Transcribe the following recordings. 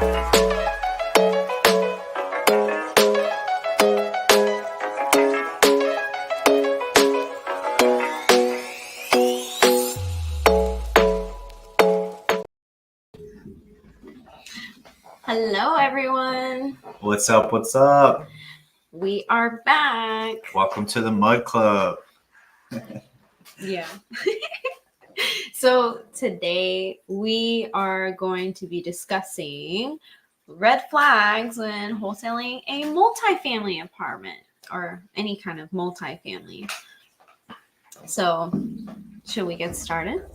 Hello, everyone. What's up? What's up? We are back. Welcome to the Mud Club. Yeah. So today we are going to be discussing red flags when wholesaling a multifamily apartment or any kind of multifamily. So, should we get started?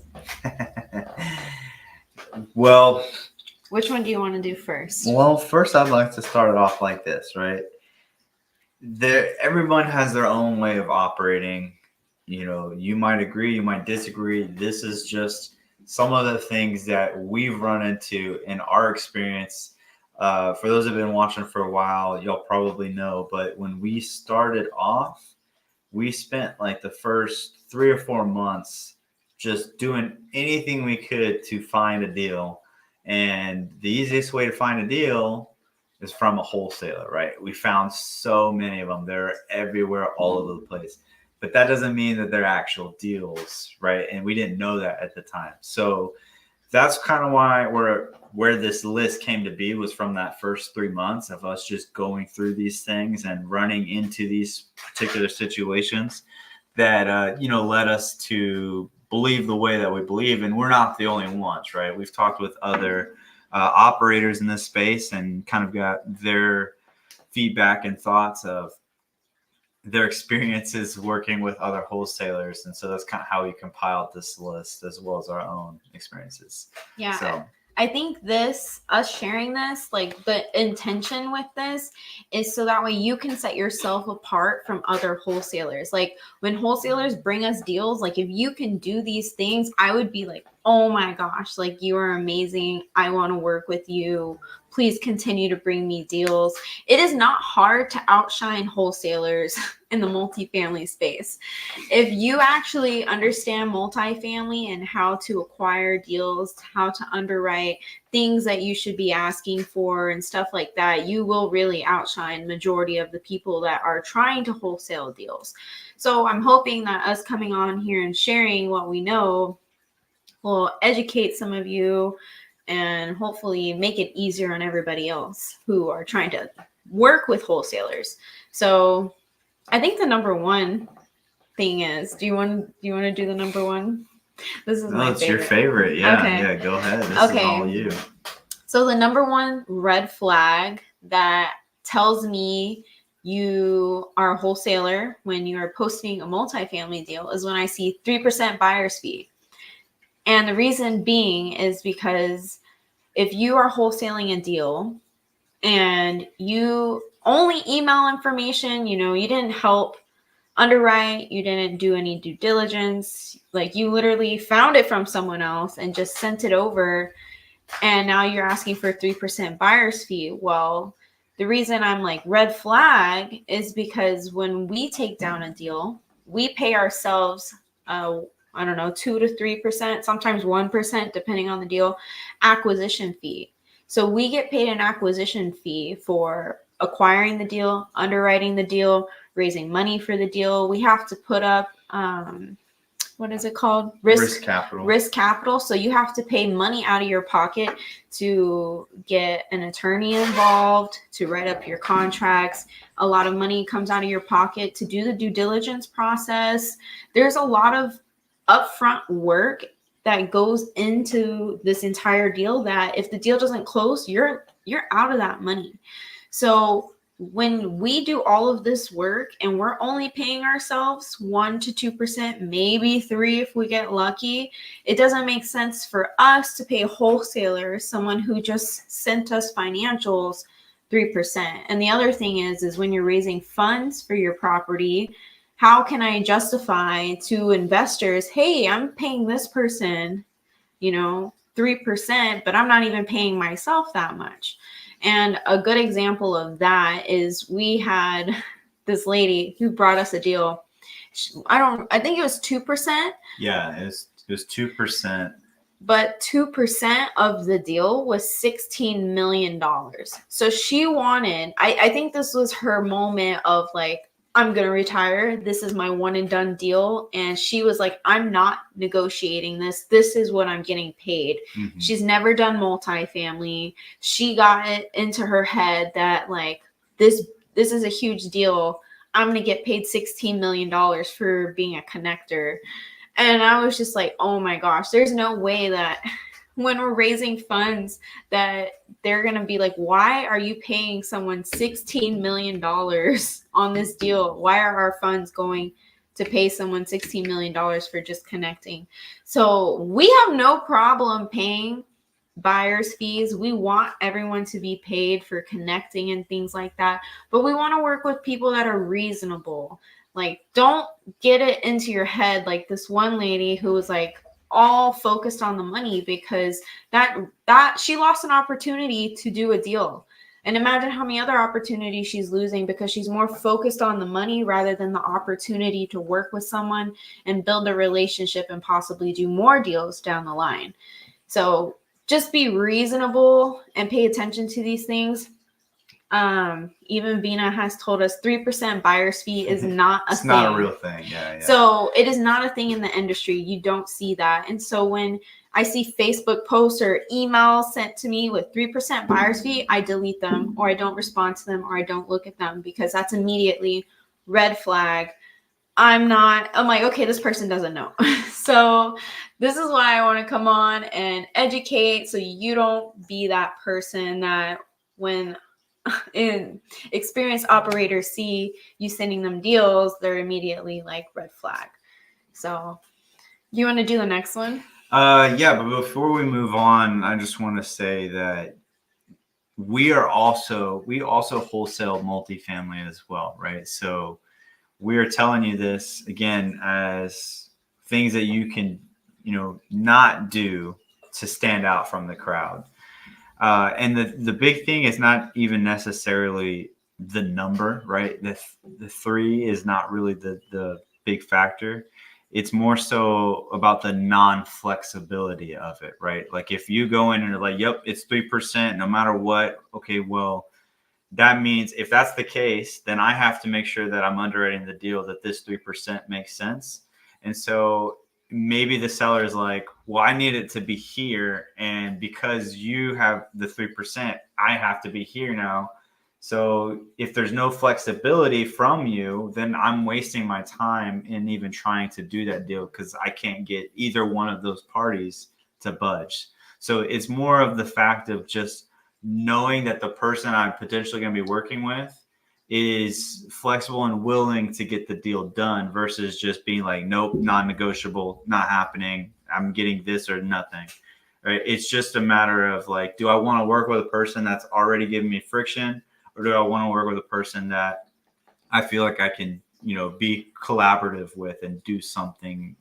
Well, which one do you want to do first? Well, first I'd like to start it off like this, right? Everyone has their own way of operating. You know, you might agree, you might disagree. This is just some of the things that we've run into in our experience. For those who've been watching for a while, you'll probably know, but when we started off, we spent like the first 3 or 4 months just doing anything we could to find a deal. And the easiest way to find a deal is from a wholesaler, right? We found so many of them. They're everywhere, all over the place. But that doesn't mean that they're actual deals, right? And we didn't know that at the time. So that's kind of why where this list came to be, was from that first 3 months of us just going through these things and running into these particular situations that led us to believe the way that we believe. And we're not the only ones, right? We've talked with other operators in this space and kind of got their feedback and thoughts of their experiences working with other wholesalers. And so that's kind of how we compiled this list, as well as our own experiences. Yeah. So I think us sharing this, like the intention with this is so that way you can set yourself apart from other wholesalers. Like when wholesalers bring us deals, like if you can do these things, I would be like, oh my gosh, like you are amazing. I want to work with you. Please continue to bring me deals. It is not hard to outshine wholesalers in the multifamily space. If you actually understand multifamily and how to acquire deals, how to underwrite things that you should be asking for and stuff like that, you will really outshine majority of the people that are trying to wholesale deals. So I'm hoping that us coming on here and sharing what we know will educate some of you and hopefully make it easier on everybody else who are trying to work with wholesalers. So I think the number one thing is, do you want to do the number one? This is my favorite. It's your favorite. Yeah. Okay. Yeah. Go ahead. This is all you. So the number one red flag that tells me you are a wholesaler when you are posting a multifamily deal is when I see 3% buyer's fee. And the reason being is because if you are wholesaling a deal and you only email information, you didn't help underwrite, you didn't do any due diligence, like you literally found it from someone else and just sent it over, and now you're asking for 3% buyer's fee. Well, the reason I'm like red flag is because when we take down a deal, we pay ourselves 2 to 3%, sometimes 1%, depending on the deal, acquisition fee. So we get paid an acquisition fee for acquiring the deal, underwriting the deal, raising money for the deal. We have to put up, what is it called? Risk capital. Risk capital. So you have to pay money out of your pocket to get an attorney involved, to write up your contracts. A lot of money comes out of your pocket to do the due diligence process. There's a lot of upfront work that goes into this entire deal that if the deal doesn't close, you're out of that money. So when we do all of this work and we're only paying ourselves 1 to 2%, maybe 3% if we get lucky, it doesn't make sense for us to pay a wholesaler, someone who just sent us financials, 3%. And the other thing is when you're raising funds for your property, how can I justify to investors, hey, I'm paying this person, 3%, but I'm not even paying myself that much. And a good example of that is we had this lady who brought us a deal. I think it was 2%. Yeah, it was 2%. but 2% of the deal was $16 million. So she wanted, I think this was her moment of like, I'm going to retire. This is my one and done deal. And she was like, I'm not negotiating this. This is what I'm getting paid. Mm-hmm. She's never done multifamily. She got it into her head that like, this is a huge deal. I'm going to get paid $16 million for being a connector. And I was just like, oh my gosh, there's no way that when we're raising funds that they're going to be like, why are you paying someone $16 million on this deal? Why are our funds going to pay someone $16 million for just connecting? So we have no problem paying buyers fees. We want everyone to be paid for connecting and things like that, but we want to work with people that are reasonable. Like, don't get it into your head like this one lady who was like all focused on the money, because that she lost an opportunity to do a deal. And imagine how many other opportunities she's losing because she's more focused on the money rather than the opportunity to work with someone and build a relationship and possibly do more deals down the line. So just be reasonable and pay attention to these things. Even Vina has told us 3% buyer's fee is not a it's thing. not a real thing. Yeah. So it is not a thing in the industry. You don't see that. And so when I see Facebook posts or emails sent to me with 3% buyer's fee, I delete them, or I don't respond to them, or I don't look at them, because that's immediately red flag. I'm like, okay, this person doesn't know. So this is why I want to come on and educate, so you don't be that person that when experienced operators see you sending them deals, they're immediately like red flag. So you want to do the next one? Yeah, but before we move on, I just want to say that we also wholesale multifamily as well, right? So we are telling you this again as things that you can, not do to stand out from the crowd. And the big thing is not even necessarily the number, right? The 3 is not really the big factor. It's more so about the non-flexibility of it, right? Like if you go in and you're like, yep, it's 3% no matter what. Okay, well, that means if that's the case, then I have to make sure that I'm underwriting the deal that this 3% makes sense. And so maybe the seller is like, well, I need it to be here. And because you have the 3%, I have to be here now. So if there's no flexibility from you, then I'm wasting my time in even trying to do that deal because I can't get either one of those parties to budge. So it's more of the fact of just knowing that the person I'm potentially going to be working with is flexible and willing to get the deal done versus just being like, nope, non-negotiable, not happening. I'm getting this or nothing. Right? It's just a matter of like, do I want to work with a person that's already giving me friction, or do I want to work with a person that I feel like I can, be collaborative with and do something,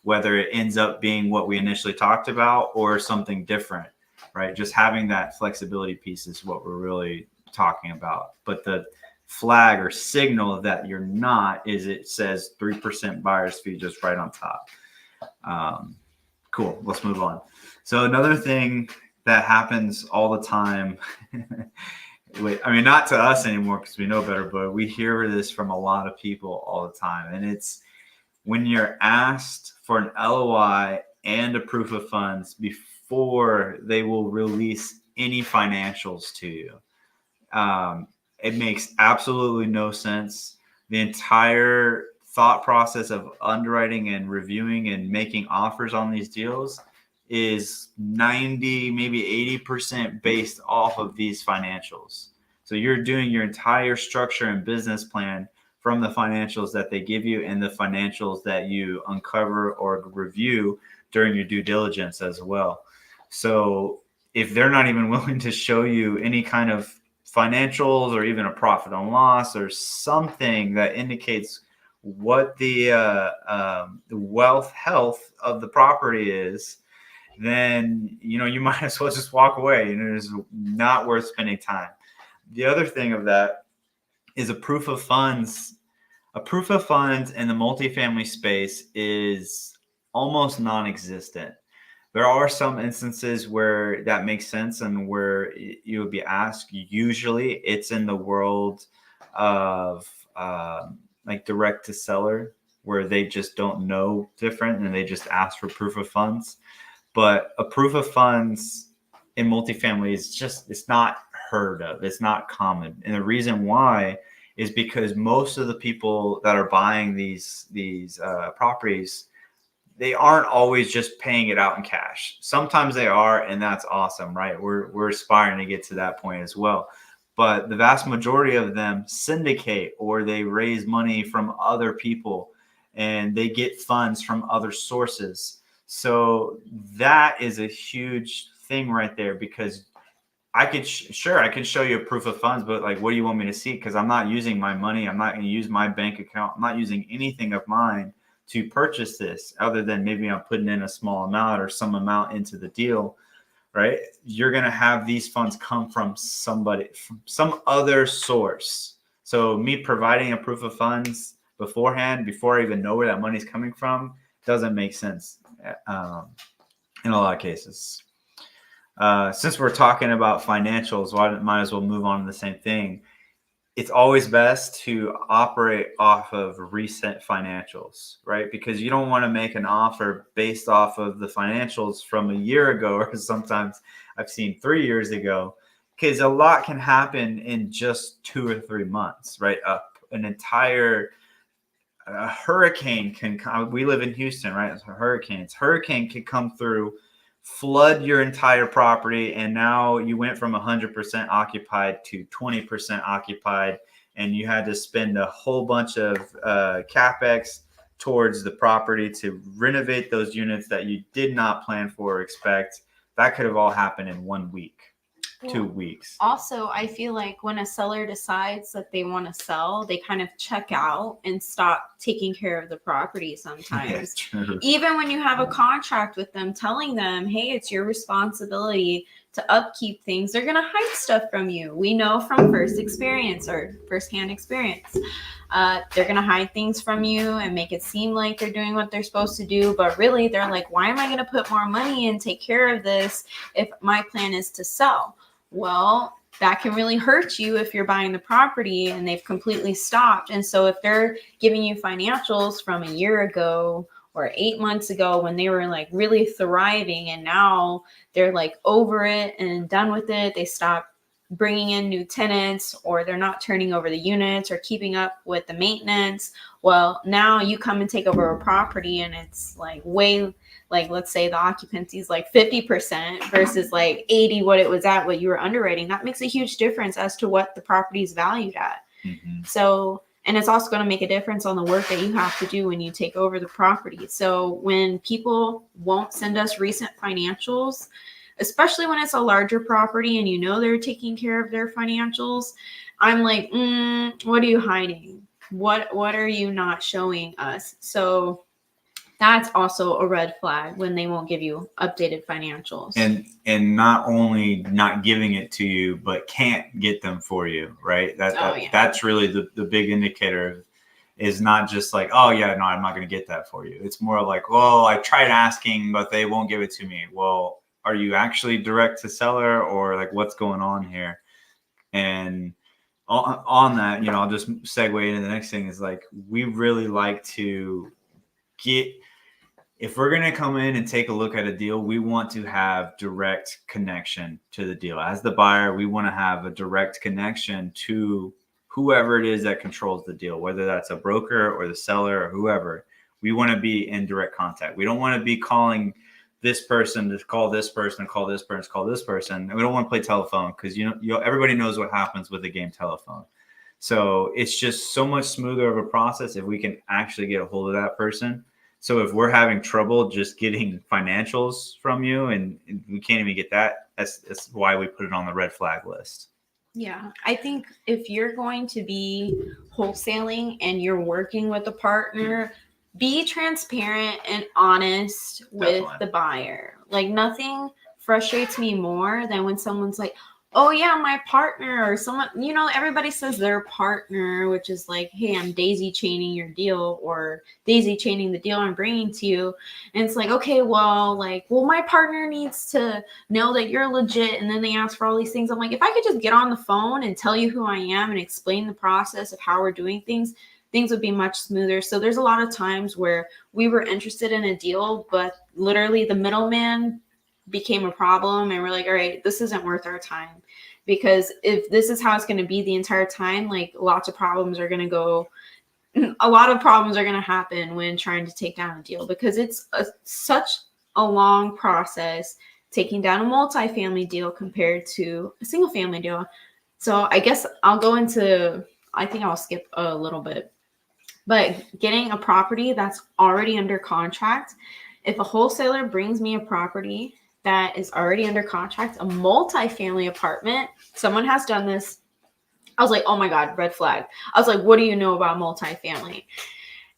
whether it ends up being what we initially talked about or something different, right? Just having that flexibility piece is what we're really talking about. But the flag or signal that you're not is it says 3% buyer's fee just right on top. Cool. Let's move on. So another thing that happens all the time, not to us anymore because we know better, but we hear this from a lot of people all the time. And it's when you're asked for an LOI and a proof of funds before they will release any financials to you. It makes absolutely no sense. The entire thought process of underwriting and reviewing and making offers on these deals is 90, maybe 80% based off of these financials. So you're doing your entire structure and business plan from the financials that they give you and the financials that you uncover or review during your due diligence as well. So if they're not even willing to show you any kind of financials or even a profit and loss or something that indicates what the wealth health of the property is, then you might as well just walk away. It's not worth spending time. The other thing of that is a proof of funds. A proof of funds in the multifamily space is almost non-existent. There are some instances where that makes sense and where you would be asked. Usually it's in the world of like direct to seller, where they just don't know different and they just ask for proof of funds. But a proof of funds in multifamily is just, it's not heard of. It's not common. And the reason why is because most of the people that are buying these properties, they aren't always just paying it out in cash. Sometimes they are, and that's awesome, right? We're aspiring to get to that point as well. But the vast majority of them syndicate, or they raise money from other people and they get funds from other sources. So that is a huge thing right there, because I could sure I could show you a proof of funds, but like, what do you want me to see? Because I'm not using my money. I'm not going to use my bank account. I'm not using anything of mine to purchase this, other than maybe I'm putting in a small amount or some amount into the deal, right? You're going to have these funds come from somebody, from some other source. So me providing a proof of funds beforehand, before I even know where that money's coming from, doesn't make sense in a lot of cases. Since we're talking about financials, why might as well move on to the same thing. It's always best to operate off of recent financials, right? Because you don't want to make an offer based off of the financials from a year ago, or sometimes I've seen 3 years ago, because a lot can happen in just 2 or 3 months, right? An entire hurricane can come. We live in Houston, right? So hurricane can come through, flood your entire property, and now you went from 100% occupied to 20% occupied, and you had to spend a whole bunch of capex towards the property to renovate those units that you did not plan for or expect. That could have all happened in 1 week, 2 weeks. Also, I feel like when a seller decides that they want to sell, they kind of check out and stop taking care of the property sometimes. True. Even when you have a contract with them telling them, hey, it's your responsibility to upkeep things, they're going to hide stuff from you. We know from firsthand experience. They're going to hide things from you and make it seem like they're doing what they're supposed to do. But really, they're like, why am I going to put more money and take care of this if my plan is to sell? Well, that can really hurt you if you're buying the property and they've completely stopped. And so if they're giving you financials from a year ago or 8 months ago when they were like really thriving, and now they're like over it and done with it, they stop bringing in new tenants, or they're not turning over the units or keeping up with the maintenance. Well, now you come and take over a property and it's like way, like, let's say the occupancy is like 50% versus like 80 what it was at, what you were underwriting. That makes a huge difference as to what the property is valued at. Mm-hmm. So, and it's also going to make a difference on the work that you have to do when you take over the property. So when people won't send us recent financials, especially when it's a larger property and you know they're taking care of their financials, I'm like, what are you hiding? What are you not showing us? So that's also a red flag when they won't give you updated financials. And not only not giving it to you, but can't get them for you, right? That's really the big indicator. Is not just like, oh yeah, no, I'm not going to get that for you. It's more like, well, I tried asking, but they won't give it to me. Well, are you actually direct to seller, or like what's going on here? And on that, I'll just segue into the next thing. Is like, we really like to get, if we're going to come in and take a look at a deal, we want to have direct connection to the deal. As the buyer, we want to have a direct connection to whoever it is that controls the deal, whether that's a broker or the seller or whoever. We want to be in direct contact. We don't want to be calling this person to call this person, call this person, call this person. And we don't want to play telephone, because everybody knows what happens with the game telephone. So it's just so much smoother of a process if we can actually get a hold of that person. So if we're having trouble just getting financials from you and we can't even get that, that's why we put it on the red flag list. Yeah, I think if you're going to be wholesaling and you're working with a partner, be transparent and honest with the buyer. Like, nothing frustrates me more than when someone's like, oh yeah, my partner or someone, everybody says their partner, which is like, hey, I'm daisy chaining your deal or daisy chaining the deal I'm bringing to you. And it's like, okay, well, my partner needs to know that you're legit. And then they ask for all these things. I'm like, if I could just get on the phone and tell you who I am and explain the process of how we're doing things would be much smoother. So there's a lot of times where we were interested in a deal, but literally the middleman became a problem, and we're like, all right, this isn't worth our time, because if this is how it's going to be the entire time, like a lot of problems are going to happen when trying to take down a deal, because it's such a long process taking down a multifamily deal compared to a single family deal. So I guess I think I'll skip a little bit, but getting a property that's already under contract, if a wholesaler brings me a property that is already under contract, a multifamily apartment, someone has done this. I was like, oh my God, red flag. I was like, what do you know about multifamily?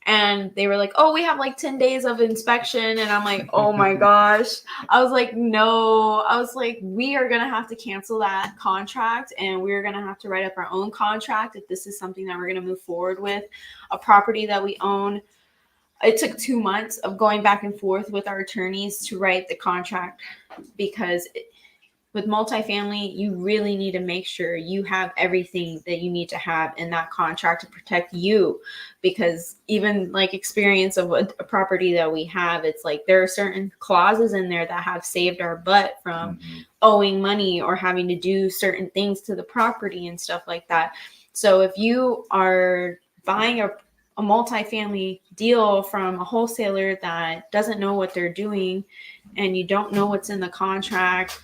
And they were like, oh, we have like 10 days of inspection. And I'm like, oh my gosh. I was like, no. I was like, we are going to have to cancel that contract, and we're going to have to write up our own contract if this is something that we're going to move forward with. A property that we own, it took 2 months of going back and forth with our attorneys to write the contract, because with multifamily, you really need to make sure you have everything that you need to have in that contract to protect you. Because even like experience of a property that we have, it's like there are certain clauses in there that have saved our butt from owing money or having to do certain things to the property and stuff like that. So if you are buying a multifamily deal from a wholesaler that doesn't know what they're doing, and you don't know what's in the contract,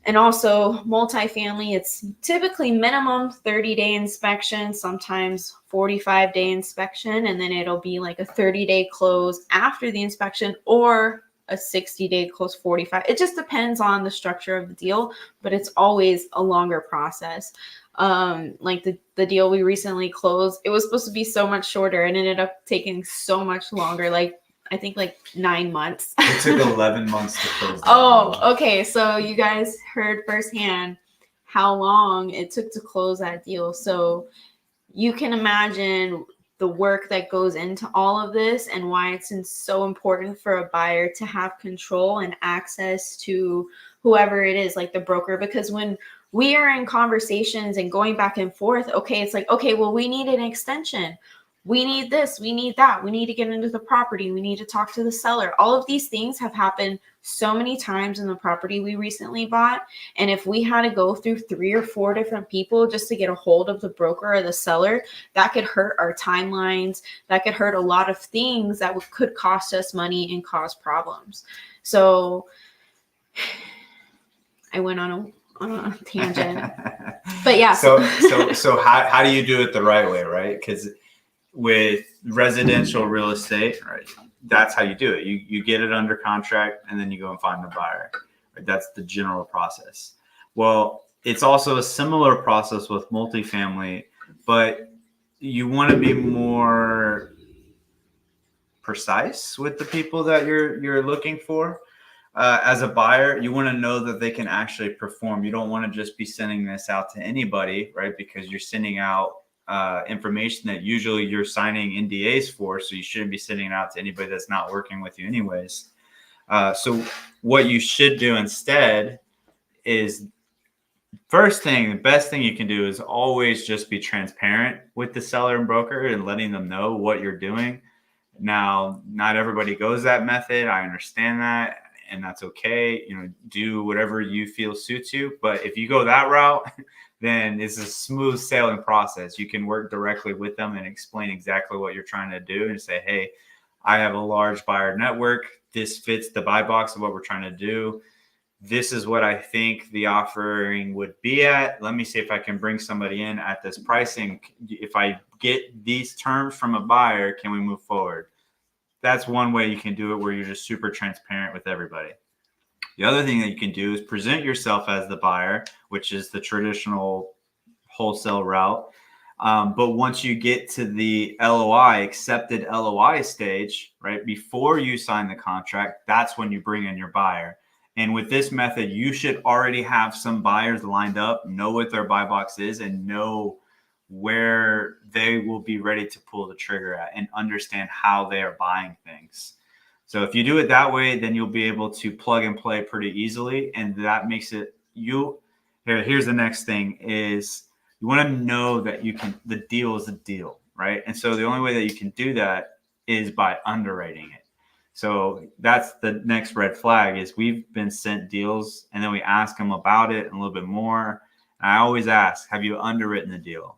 and also multifamily, it's typically minimum 30-day inspection, sometimes 45-day inspection, and then it'll be like a 30-day close after the inspection, or a 60-day close 45. It just depends on the structure of the deal, but it's always a longer process. Like the deal we recently closed, it was supposed to be so much shorter and ended up taking so much longer, like I think like 9 months. It took 11 months to close. Oh, okay. So you guys heard firsthand how long it took to close that deal. So you can imagine the work that goes into all of this, and why it's so important for a buyer to have control and access to whoever it is, like the broker. Because when we are in conversations and going back and forth, okay, it's like, okay, well, we need an extension. We need this, we need that, we need to get into the property, we need to talk to the seller. All of these things have happened so many times in the property we recently bought. And if we had to go through 3 or 4 different people just to get a hold of the broker or the seller, that could hurt our timelines. That could hurt a lot of things that could cost us money and cause problems. So I went on a tangent. But yeah. So how do you do it the right way, right? Because with residential real estate, right, that's how you do it. You get it under contract, and then you go and find the buyer. Right? That's the general process. Well, it's also a similar process with multifamily, but you want to be more precise with the people that you're looking for. As a buyer, you want to know that they can actually perform. You don't want to just be sending this out to anybody, right? Because you're sending out information that usually you're signing NDAs for, so you shouldn't be sending it out to anybody that's not working with you anyways. So what you should do instead is, the best thing you can do is always just be transparent with the seller and broker and letting them know what you're doing. Now, not everybody goes that method. I understand that, and that's okay. Do whatever you feel suits you. But if you go that route, then it's a smooth sailing process. You can work directly with them and explain exactly what you're trying to do and say, hey, I have a large buyer network. This fits the buy box of what we're trying to do. This is what I think the offering would be at. Let me see if I can bring somebody in at this pricing. If I get these terms from a buyer, can we move forward? That's one way you can do it, where you're just super transparent with everybody. The other thing that you can do is present yourself as the buyer, which is the traditional wholesale route. But once you get to the accepted LOI stage, right, before you sign the contract, that's when you bring in your buyer. And with this method, you should already have some buyers lined up, know what their buy box is, and know where they will be ready to pull the trigger at and understand how they are buying things. So if you do it that way, then you'll be able to plug and play pretty easily. And that makes it here's the next thing is you want to know that the deal is a deal, right? And so the only way that you can do that is by underwriting it. So that's the next red flag is we've been sent deals and then we ask them about it and a little bit more. And I always ask, have you underwritten the deal?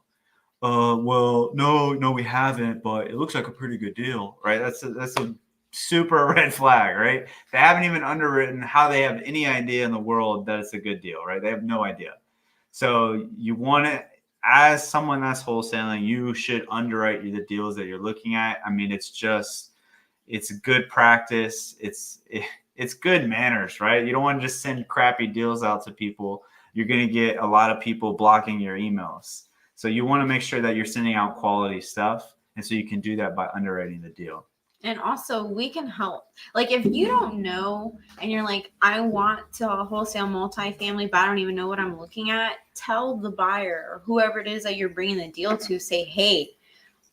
Well, no, we haven't, but it looks like a pretty good deal, right? That's a super red flag, right? They haven't even underwritten how they have any idea in the world that it's a good deal, right? They have no idea. So you want to, as someone that's wholesaling, you should underwrite the deals that you're looking at. I mean, it's good practice. It's good manners, right? You don't want to just send crappy deals out to people. You're going to get a lot of people blocking your emails. So you want to make sure that you're sending out quality stuff. And so you can do that by underwriting the deal. And also, we can help. Like, if you don't know and you're like, I want to wholesale multifamily, but I don't even know what I'm looking at, tell the buyer or whoever it is that you're bringing the deal to, say, hey,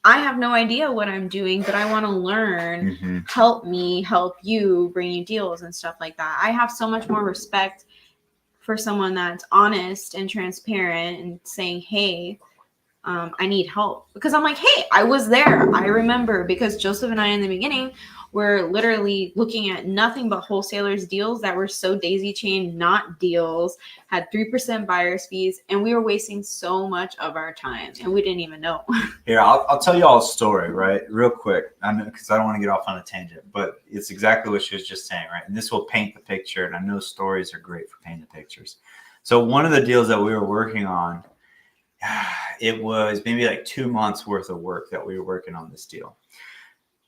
I have no idea what I'm doing, but I want to learn. Mm-hmm. Help me help you bring you deals and stuff like that. I have so much more respect for someone that's honest and transparent and saying, hey, I need help, because I'm like, hey, I was there. I remember, because Joseph and I in the beginning were literally looking at nothing but wholesalers deals that were so daisy chained, not deals, had 3% buyer's fees, and we were wasting so much of our time and we didn't even know. Here, I'll tell you all a story, right? Real quick. I know, because I don't want to get off on a tangent, but it's exactly what she was just saying, right? And this will paint the picture. And I know stories are great for painting pictures. So one of the deals that we were working on, it was maybe like 2 months worth of work that we were working on this deal.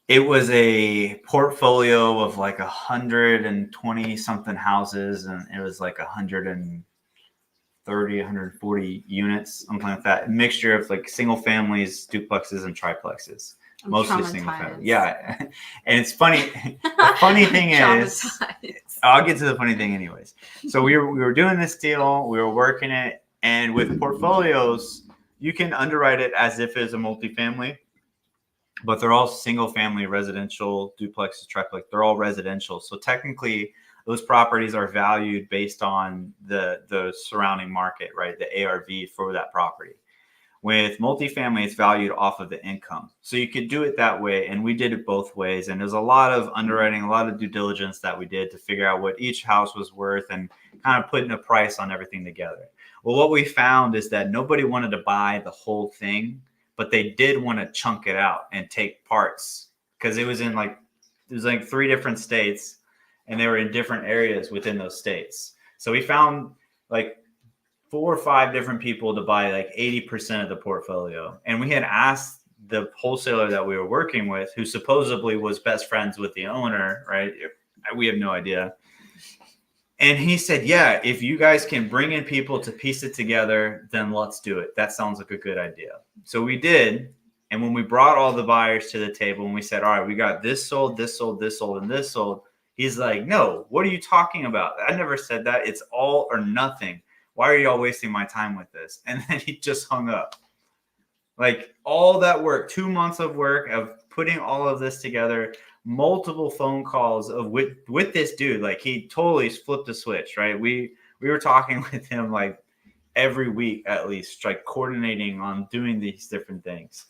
It was a portfolio of like 120 something houses, and it was like 130, 140 units, something like that. A mixture of like single families, duplexes, and triplexes. Mostly single family. Yeah. And it's funny. The funny thing is, I'll get to the funny thing anyways. So we were doing this deal, we were working it. And with portfolios, you can underwrite it as if it's a multifamily, but they're all single family residential, duplexes, triplex. They're all residential. So technically, those properties are valued based on the surrounding market, right? The ARV for that property. With multifamily, it's valued off of the income. So you could do it that way. And we did it both ways. And there's a lot of underwriting, a lot of due diligence that we did to figure out what each house was worth and kind of putting a price on everything together. Well, what we found is that nobody wanted to buy the whole thing, but they did want to chunk it out and take parts, because it was like 3 different states and they were in different areas within those states. So we found like 4 or 5 different people to buy like 80% of the portfolio. And we had asked the wholesaler that we were working with, who supposedly was best friends with the owner, right? We have no idea. And he said, yeah, if you guys can bring in people to piece it together, then let's do it. That sounds like a good idea. So we did. And when we brought all the buyers to the table and we said, all right, we got this sold, this sold, this sold, and this sold. He's like, no, what are you talking about? I never said that. It's all or nothing. Why are y'all wasting my time with this? And then he just hung up. Like all that work, 2 months of work of putting all of this together, multiple phone calls of with this dude. Like he totally flipped a switch, right? We were talking with him like every week at least, like coordinating on doing these different things.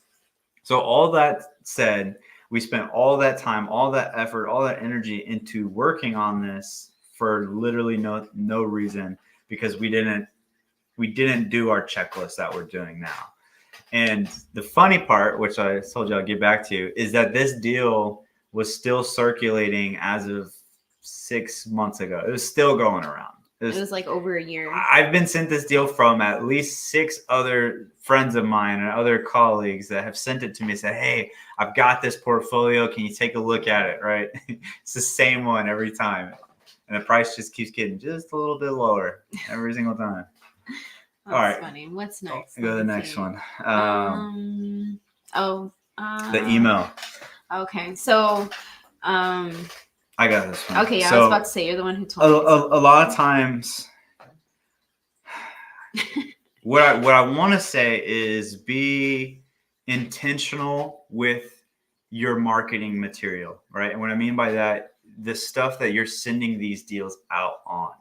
So all that said, we spent all that time, all that effort, all that energy into working on this for literally no reason, because we didn't do our checklist that we're doing now. And the funny part, which I told you I'll get back to, is that this deal was still circulating as of 6 months ago. It was still going around. It was like over a year. I've been sent this deal from at least 6 other friends of mine and other colleagues that have sent it to me and said, hey, I've got this portfolio. Can you take a look at it, right? It's the same one every time. And the price just keeps getting just a little bit lower every single time. That's all right. Funny. What's next? Go to the next one. The email. Okay. So I got this one. Okay, yeah, I was So about to say, you're the one who a, told me. a lot of times, what I want to say is be intentional with your marketing material, right? And what I mean by that, the stuff that you're sending these deals out on.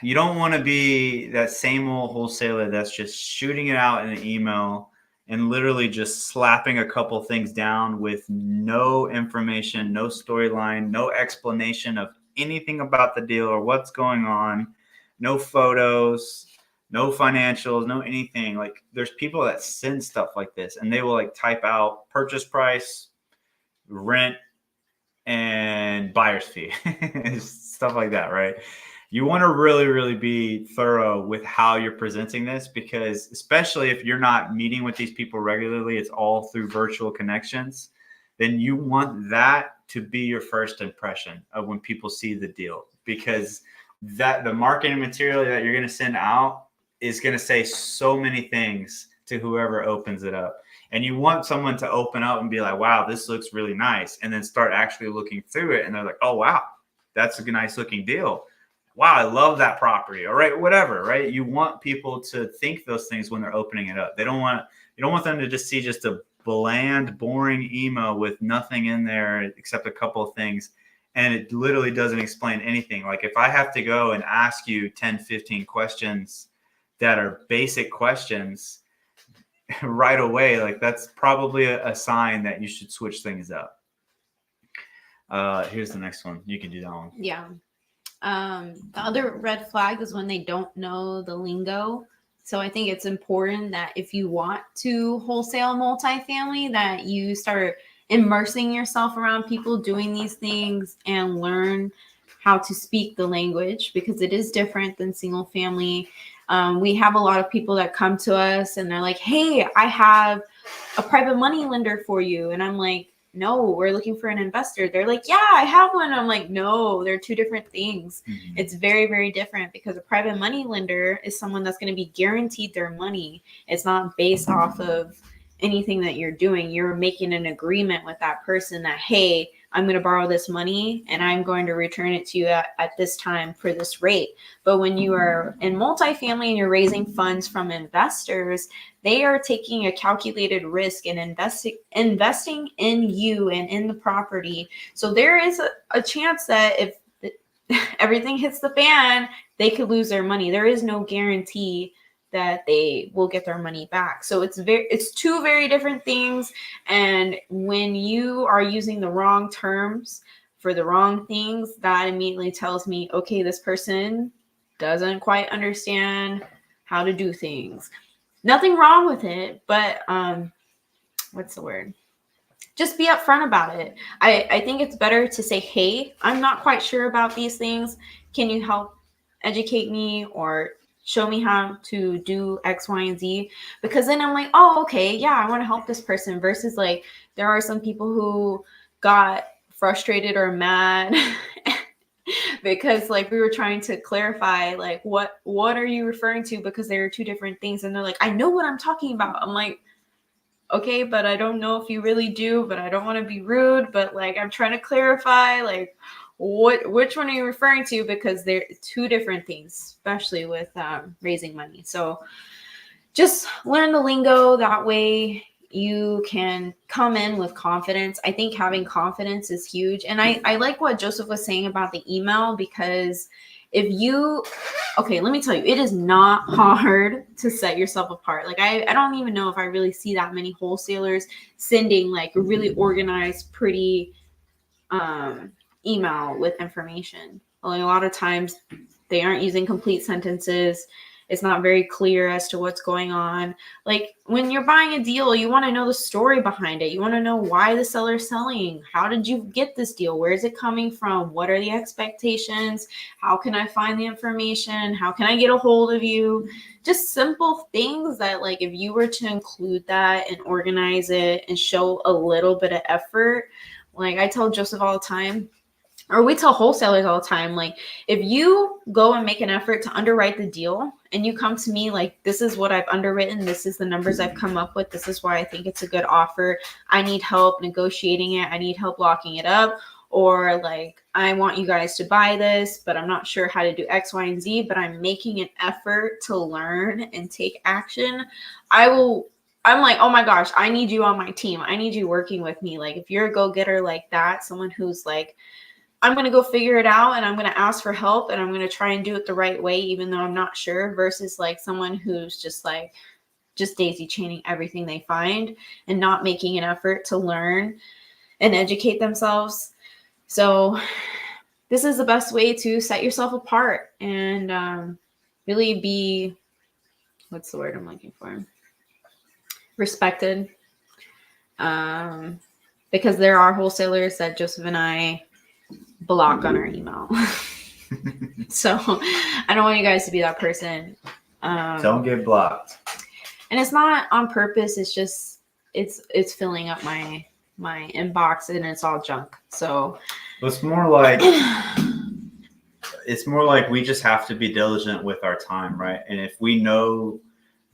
You don't want to be that same old wholesaler that's just shooting it out in an email and literally just slapping a couple things down with no information, no storyline, no explanation of anything about the deal or what's going on, no photos, no financials, no anything. Like there's people that send stuff like this and they will like type out purchase price, rent, and buyer's fee, stuff like that, right? You want to really, really be thorough with how you're presenting this because, especially if you're not meeting with these people regularly, it's all through virtual connections, then you want that to be your first impression of when people see the deal because that the marketing material that you're going to send out is going to say so many things to whoever opens it up. And you want someone to open up and be like, wow, this looks really nice. And then start actually looking through it. And they're like, oh, wow, that's a nice looking deal. Wow, I love that property. All right, whatever, right? You want people to think those things when they're opening it up. You don't want them to just see just a bland, boring email with nothing in there except a couple of things. And it literally doesn't explain anything. Like if I have to go and ask you 10, 15 questions that are basic questions right away, like that's probably a sign that you should switch things up. Here's the next one. You can do that one. Yeah. The other red flag is when they don't know the lingo. So I think it's important that if you want to wholesale multifamily, that you start immersing yourself around people doing these things and learn how to speak the language because it is different than single family. We have a lot of people that come to us and they're like, hey, I have a private money lender for you. And I'm like, no, we're looking for an investor. They're like, yeah, I have one. I'm like, no, they're two different things. Mm-hmm. It's very, very different because a private money lender is someone that's going to be guaranteed their money. It's not based off of anything that you're doing. You're making an agreement with that person that, hey, I'm going to borrow this money and I'm going to return it to you at this time for this rate. But when you are in multifamily and you're raising funds from investors, they are taking a calculated risk and investing in you and in the property. So there is a chance that if everything hits the fan, they could lose their money. There is no guarantee that they will get their money back. So it's two very different things. And when you are using the wrong terms for the wrong things, that immediately tells me, okay, this person doesn't quite understand how to do things. Nothing wrong with it, but what's the word? Just be upfront about it. I think it's better to say, hey, I'm not quite sure about these things. Can you help educate me or show me how to do X, Y, and Z? Because then I'm like, oh, okay, yeah, I want to help this person versus like there are some people who got frustrated or mad because like we were trying to clarify like what are you referring to because there are two different things. And they're like, I know what I'm talking about. I'm like, okay, but I don't know if you really do, but I don't want to be rude, but like I'm trying to clarify like which one are you referring to, because they're two different things, especially with raising money. So just learn the lingo. That way you can come in with confidence. I think having confidence is huge. And I like what Joseph was saying about the email, because if you, okay, let me tell you, it is not hard to set yourself apart. Like I don't even know if I really see that many wholesalers sending like a really organized, pretty email with information. Like a lot of times they aren't using complete sentences. It's not very clear as to what's going on. Like when you're buying a deal, you want to know the story behind it. You want to know why the seller's selling. How did you get this deal? Where is it coming from? What are the expectations? How can I find the information? How can I get a hold of you? Just simple things that like if you were to include that and organize it and show a little bit of effort, like I tell Joseph all the time, or we tell wholesalers all the time, like if you go and make an effort to underwrite the deal and you come to me like, this is what I've underwritten, this is the numbers I've come up with, this is why I think it's a good offer, I need help negotiating it, I need help locking it up, or like, I want you guys to buy this, but I'm not sure how to do X, Y, and Z, but I'm making an effort to learn and take action, I'm like, oh my gosh, I need you on my team. I need you working with me. Like, if you're a go-getter like that, someone who's like, I'm going to go figure it out and I'm going to ask for help and I'm going to try and do it the right way, even though I'm not sure, versus like someone who's just like, just daisy chaining everything they find and not making an effort to learn and educate themselves. So this is the best way to set yourself apart and really be, what's the word I'm looking for? Respected. Because there are wholesalers that Joseph and I block on our email. So I don't want you guys to be that person. Don't get blocked. And it's not on purpose. It's just, it's filling up my inbox and it's all junk. So it's more like we just have to be diligent with our time, right? And if we know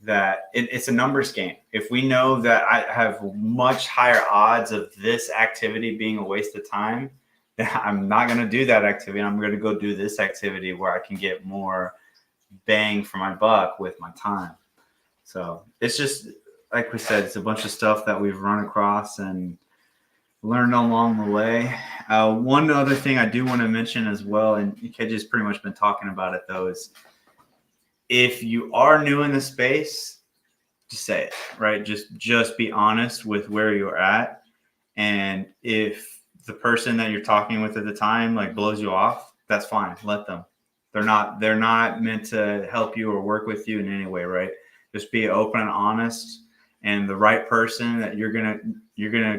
that it's a numbers game, if we know that I have much higher odds of this activity being a waste of time, then I'm not going to do that activity. I'm going to go do this activity where I can get more bang for my buck with my time. So it's just, like we said, it's a bunch of stuff that we've run across and learned along the way. One other thing I do want to mention as well, and Keji's pretty much been talking about it though, is if you are new in the space, just say it, right? Just be honest with where you're at. And if the person that you're talking with at the time like blows you off, that's fine. Let them. They're not meant to help you or work with you in any way, right? Just be open and honest, and the right person that you're gonna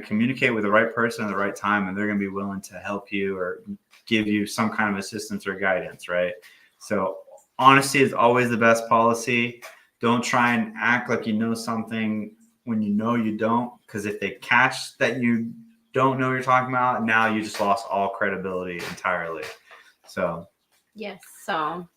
communicate with the right person at the right time, and they're gonna be willing to help you or give you some kind of assistance or guidance, right? So honesty is always the best policy. Don't try and act like you know something when you know you don't, because if they catch that you don't know what you're talking about, now you just lost all credibility entirely. So yes. So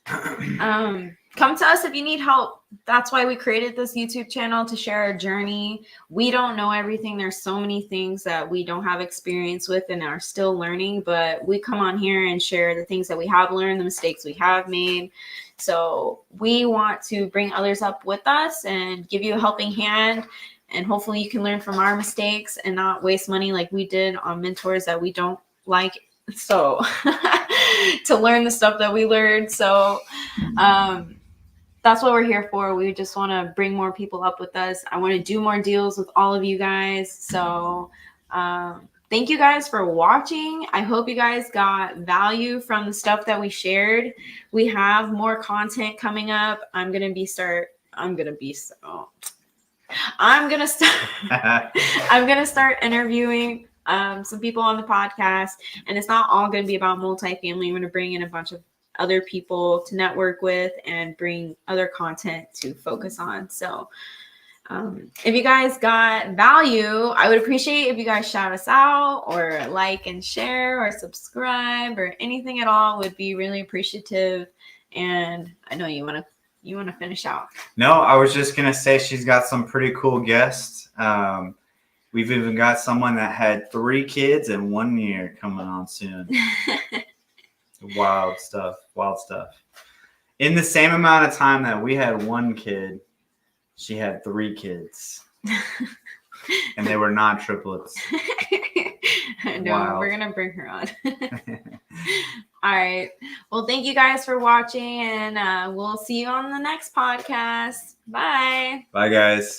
come to us if you need help. That's why we created this YouTube channel, to share our journey. We don't know everything. There's so many things that we don't have experience with and are still learning, but we come on here and share the things that we have learned, the mistakes we have made. So we want to bring others up with us and give you a helping hand. And hopefully you can learn from our mistakes and not waste money like we did on mentors that we don't like. So to learn the stuff that we learned. So that's what we're here for. We just want to bring more people up with us. I want to do more deals with all of you guys. So thank you guys for watching. I hope you guys got value from the stuff that we shared. We have more content coming up. I'm going to start interviewing some people on the podcast, and it's not all going to be about multifamily. I'm going to bring in a bunch of other people to network with and bring other content to focus on. So if you guys got value, I would appreciate if you guys shout us out or like and share or subscribe or anything at all. Would be really appreciative. And I know you want to finish out. No, I was just going to say she's got some pretty cool guests. We've even got someone that had 3 kids in 1 year coming on soon. Wild stuff. In the same amount of time that we had 1 kid, she had 3 kids. And they were not triplets. No, wild. We're going to bring her on. All right. Well, thank you guys for watching, and we'll see you on the next podcast. Bye. Bye, guys.